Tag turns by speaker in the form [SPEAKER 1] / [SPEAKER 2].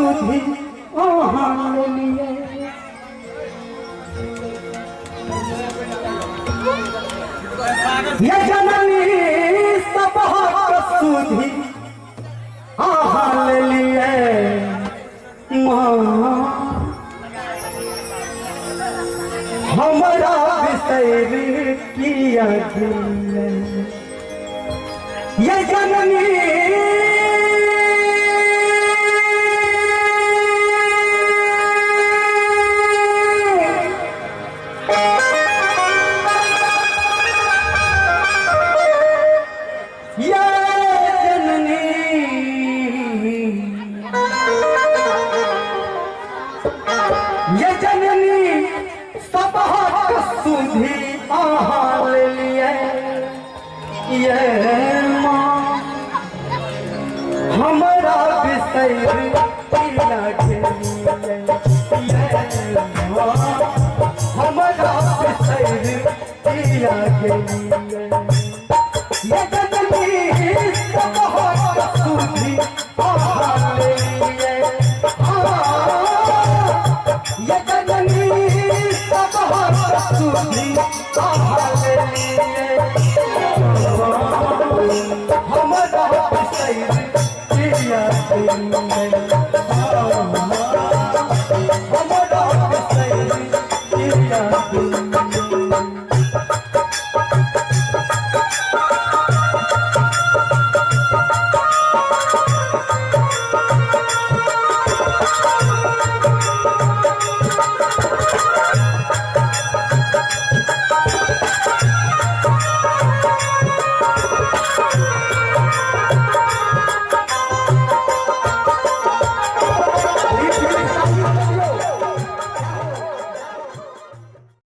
[SPEAKER 1] सुधी आहान लिए ये जननी सब सुधी आहान लिए माँ हमारा विषय किया ये जननी ये जननी सब सुधी आहान लिए ये माँ हमारा विषय किया हमारा विषय किया ये जननी सब सुधी आहान लिए ये जननी सब सुधी आहान लिए हमारा विषय किया